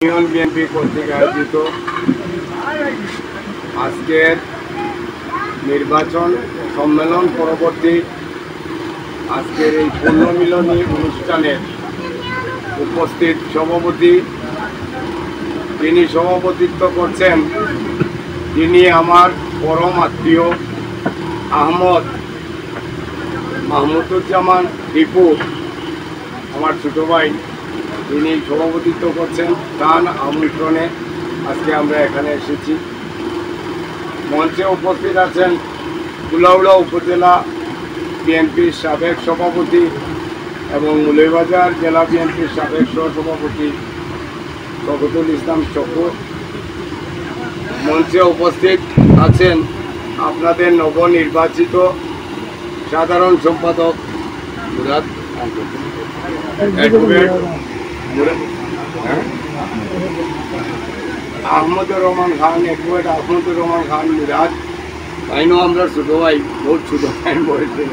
Union BNP কর্তৃক আয়োজিত আজকের নির্বাচন সম্মেলন পরবর্তী আজকের এই পুনর্মিলনী অনুষ্ঠানের উপস্থিত সভাপতি, তিনি সভাপতিত্ব করছেন, তিনি আমার পরম আত্মীয় মাহমুদুজ্জামান দীপু, আমার ছোট ভাই, তিনি সভাপতিত্ব করছেন। তার আমন্ত্রণে আজকে আমরা এখানে এসেছি। মঞ্চে উপস্থিত আছেন কুলাউড়া উপজেলা বিএনপির সাবেক সভাপতি এবং মৌলভীবাজার জেলা বিএনপির সাবেক সহসভাপতি শওকতুল ইসলাম শকু। মঞ্চে উপস্থিত আছেন আপনাদের নবনির্বাচিত সাধারণ সম্পাদক মুরাদ আহমদুর রহমান খান, অ্যাডভোকেট আহমদুর রহমান খান মুরাদ। তাইনও আমরা ছোটো ভাই, বহুত ছোটো ভাই বয়সে।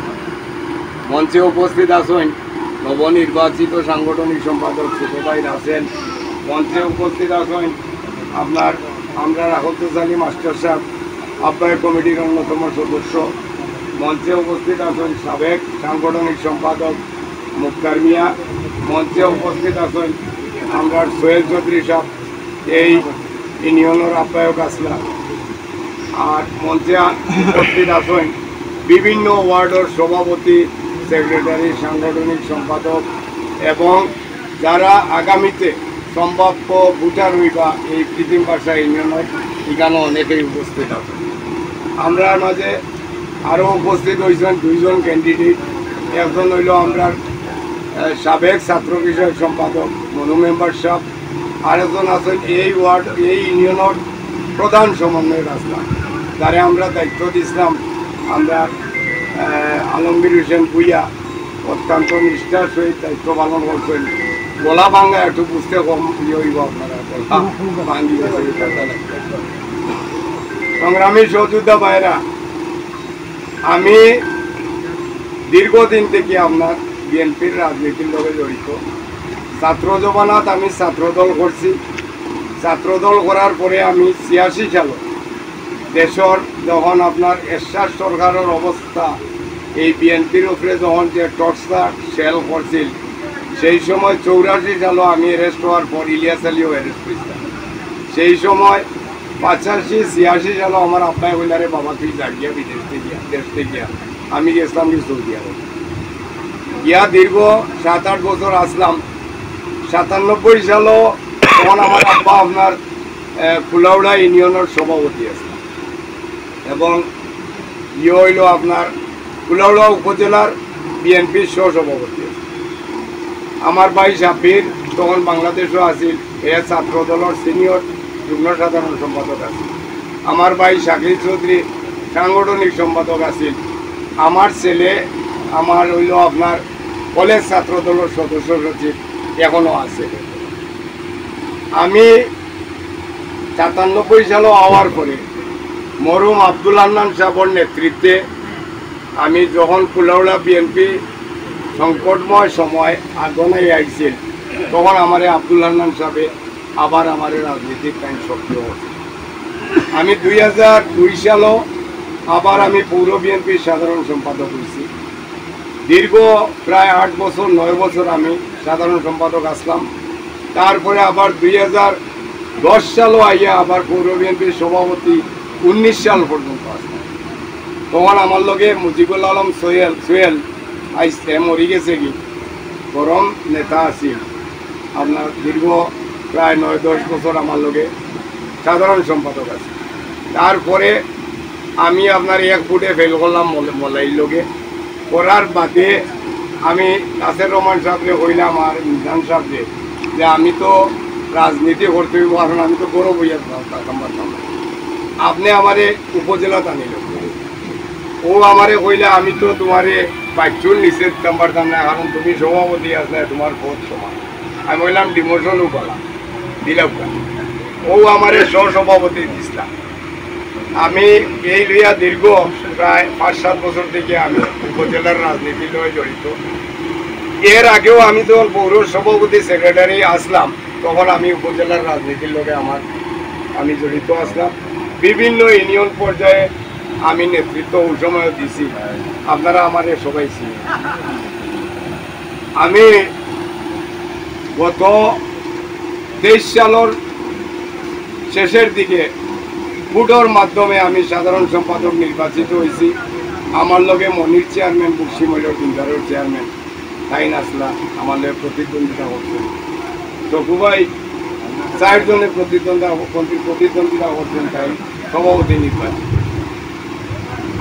মঞ্চে উপস্থিত আছেন নবনির্বাচিত সাংগঠনিক সম্পাদক ছোটো ভাই আছেন। মঞ্চে উপস্থিত আছেন আমরা রাহুল আলী মাস্টার সাহেব, আহ্বায়ক কমিটির অন্যতম সদস্য। মঞ্চে উপস্থিত আছেন সাবেক সাংগঠনিক সম্পাদক মুক্তার মিয়া। মঞ্চে উপস্থিত আছেন আমরা সোহেল চৌধুরী সাহেব, এই ইউনিয়নের আহ্বায়ক আসলা। আর মঞ্চে উপস্থিত আছেন বিভিন্ন ওয়ার্ডের সভাপতি, সেক্রেটারি, সাংগঠনিক সম্পাদক এবং যারা আগামীতে সম্ভাব্য ভোটার হইবা এই কৃত্রিম ভাষা ইউনিয়নের, এখানে অনেকেই উপস্থিত আছেন। আমরা মাঝে আরও উপস্থিত হয়েছেন দুইজন ক্যান্ডিডেট। একজন হইল আমরা সাবেক ছাত্র বিষয়ক সম্পাদক মনু মেম্বার সাহেব, আরেকজন আছেন এই ইউনিয়নের প্রধান সমন্বয় রাস্তা, যারা আমরা দায়িত্ব দিয়েছিলাম। আমরা আলমগীর হোসেন ভুইয়া অত্যন্ত নিষ্ঠার সহিত দায়িত্ব পালন করছেন। গলা ভাঙ্গা একটু বুঝতে কম হইব, আপনারা গলা ভাঙ্গি সংগ্রামী সহযোদ্ধা ভাইরা, আমি দীর্ঘদিন থেকে আপনার বিএনপির রাজনীতির লগে জড়িত। ছাত্র জমানাত আমি ছাত্রদল করছি। ছাত্রদল করার পরে আমি 86 সালে দেশের যখন আপনার এরশাদ সরকারের অবস্থা, এই বিএনপির উপরে যখন যে টর্চার সেল করছিল, সেই সময় 84 সালে আমি অ্যারেস্ট হওয়ার পর ইলিয়াস আলীও অ্যারেস্ট হয়েছিলাম। সেই সময় 85-86 সালে আমার আব্বাই বললারে, বাবা তুই জাগিয়া দেশ থেকে আমি গেছিলাম কি সৌদি আরব। গিয়া দীর্ঘ 7-8 বছর আসলাম। 97 সালও তখন আমার আব্বা আপনার কুলাউড়া ইউনিয়নের সভাপতি আসলাম এবং হইল আপনার কুলাউড়া উপজেলার বিএনপির সহসভাপতি। আমার ভাই সাব্বির তখন বাংলাদেশও আছিল, এ ছাত্র দলের সিনিয়র যুগ্ম সাধারণ সম্পাদক আছিল। আমার ভাই শাকিল চৌধুরী সাংগঠনিক সম্পাদক আছিল। আমার ছেলে আমার হইল আপনার কলেজ ছাত্র দলের সদস্য সচিব, এখনও আছে। আমি 97 সালে হওয়ার পরে মরহুম আব্দুল হান্নান সাহেবের নেতৃত্বে আমি যখন কুলাউড়া বিএনপি সংকটময় সময় আগনাই আইছিল, তখন আমার আব্দুল হান্নান সাহেবে আবার আমার রাজনীতির টাইম সক্রিয় হচ্ছে। আমি 2002 সালেও আবার আমি পৌর বিএনপির সাধারণ সম্পাদক হয়েছি। দীর্ঘ প্রায় 8 বছর 9 বছর আমি সাধারণ সম্পাদক আসলাম। তারপরে আবার 2010 সালও আইয়া আবার পৌর বিএনপির সভাপতি 19 সাল পর্যন্ত আসলাম। তখন আমার লগে মুজিবুল আলম সোহেল আইসে মরি গেছে কি গরম নেতা আছিল আপনার। দীর্ঘ প্রায় 9-10 বছর আমার লগে সাধারণ সম্পাদক আছে। তারপরে আমি আপনার 1 ফুটে ফেল করলাম মলাইর লগে। করার বাদে আমি নাসের রহমান সাহেবরে কইলাম আর মিজান সাহেবরে যে আমি তো রাজনীতি করতে হইব, কারণ আমি তো গৌরব হইয়া থাকতাম পারতাম না। আপনি আমারে উপজেলা টানিল। ও আমারে কইলে আমি তো তোমারে বাচ্চুর নিচে দিতাম পারতাম না, কারণ তুমি সভাপতি আসলে তোমার পদ সমান। আমি বললাম ডিমোশনও করলাম, দিলাম। ও আমারে সহসভাপতি দিছিলাম। আমি এই লইয়া দীর্ঘ প্রায় 5-7 বছর থেকে আমি উপজেলার রাজনীতির লয়ে জড়িত। এর আগেও আমি তো পৌর সভাপতি সেক্রেটারি আসলাম। তখন আমি উপজেলার রাজনীতির লগে আমি জড়িত আসলাম। বিভিন্ন ইউনিয়ন পর্যায়ে আমি নেতৃত্ব ওই সময় দিছি, আপনারা আমার সবাই ছিল। আমি গত 23 সালের শেষের দিকে ভোটের মাধ্যমে আমি সাধারণ সম্পাদক নির্বাচিত হয়েছি। আমার লগে মনির চেয়ারম্যান, বুকসিমৈলর দিনদারের চেয়ারম্যান তাইন আসলা আমার লগে প্রতিদ্বন্দ্বিতা করছেন। চকুভাই 4 জনে প্রতিদ্বন্দ্বিতা করছেন, তাই সভাপতি নির্বাচন।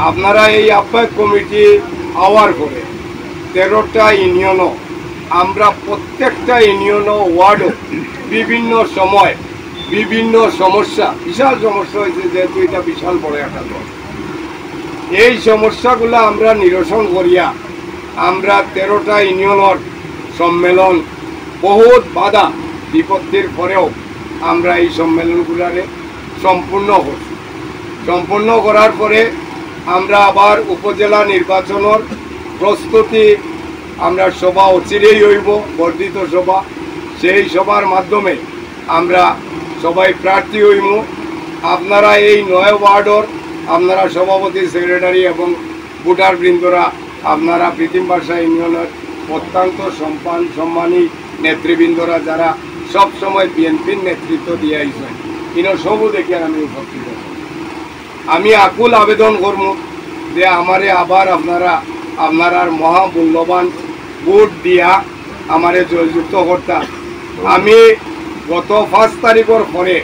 আপনারা এই আহ্বায়ক কমিটি হওয়ার পরে 13টা ইউনিয়নও আমরা প্রত্যেকটা ইউনিয়নও ওয়ার্ডও বিভিন্ন সময় বিভিন্ন সমস্যা, বিশাল সমস্যা হয়েছে, যেহেতু এটা বিশাল বড় একটা দল। এই সমস্যাগুলো আমরা নিরসন করিয়া আমরা 13টা ইউনিয়নের সম্মেলন বহুত বাধা বিপত্তির পরেও আমরা এই সম্মেলনগুলারে সম্পূর্ণ করার পরে আমরা আবার উপজেলা নির্বাচনের প্রস্তুতি, আমরা সভা অচিরেই হইব, বর্ধিত সভা। সেই সভার মাধ্যমে আমরা সবাই প্রার্থী হইব। আপনারা এই 9 ওয়ার্ডর আপনারা সভাপতি, সেক্রেটারি এবং ভোটার বৃন্দরা, আপনারা প্রীতিম বাসা ইউনিয়নের অত্যন্ত সম্মানী নেতৃবৃন্দরা যারা সব সময় বিএনপির নেতৃত্ব দিয়ে আইছেন, কিন্তু সবও দেখে আমি উপকৃত। আমি আকুল আবেদন করব যে আমারে আবার আপনারা মহামূল্যবান ভোট দিয়া আমারে জয়যুক্ত করতাম। আমি গত 5 তারিখের পরে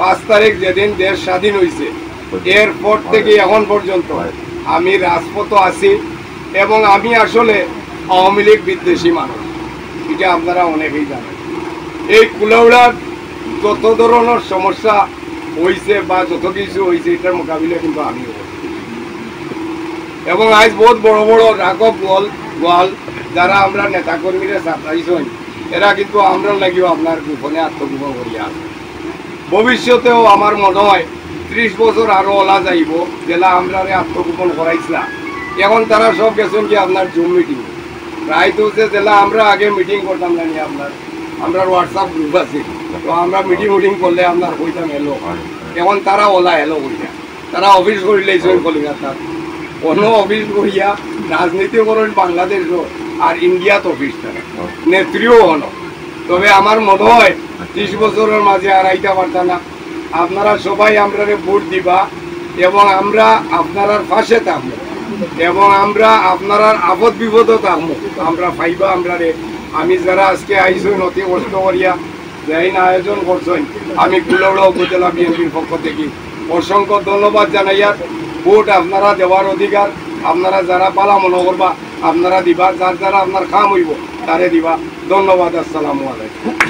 5 তারিখ যেদিন দেশ স্বাধীন হয়েছে এরপর থেকে এখন পর্যন্ত আমি রাজপথ আছি, এবং আমি আসলে আওয়ামী লীগ বিদ্বেষী মানুষ, এটা আপনারা অনেকেই জানেন। এই কুলাউড়ার যত ধরনের সমস্যা হয়েছে বা যত কিছু হয়েছে এটার মোকাবিলা কিন্তু আমি এবং আজ বহুত বড় বড় রাঘব গোয়াল যারা আমরা নেতাকর্মীরা সাপ্তাইছেন, এরা কিন্তু আমরা লাগিও আপনার গোপনে আত্মগোপন করিয়া আছে। ভবিষ্যতেও আমার মনে হয় 30 বছর আরো ওলা যাইব জেলা আমরা আত্মগোপন করাইছিলাম। এখন তারা সব গেছেন কি আপনার জুম মিটিং, প্রায় তো জেলা আমরা আগে মিটিং করতাম না, আমরা হোয়াটসঅ্যাপ গ্রুপ আছে, তো আমরা মিটিং করলে আপনার কইতাম এলো। এখন তারা ওলা এলো কইতা, তারা অফিস করিলেছেন কলিকাতা, কোনো অফিস করিয়া রাজনীতি করেন বাংলাদেশ আর ইন্ডিয়াত অফিস, তারা নেত্রীও হন। তবে আমার মনে হয় 30 বছরের মাঝে আর আইতে পারতাম না। আপনারা সবাই আমরা ভোট দিবা এবং আমরা আপনার পাশে থাকবো, এবং আমরা আপনার আপদ বিপদও থাকবো, আমরা পাইবা আমরা। আমি যারা আজকে আইসেন অতি কষ্ট করিয়া যেই আয়োজন করছেন, আমি কুলাউড়া উপজেলা বিএনপির পক্ষ থেকে অসংখ্য ধন্যবাদ জানাইয়া। ভোট আপনারা দেওয়ার অধিকার, আপনারা যারা পালা মনে করবা আপনারা দিবা, যার যারা আপনার কাম হইব তারে দিবা। ধন্যবাদ, আসসালামু আলাইকুম।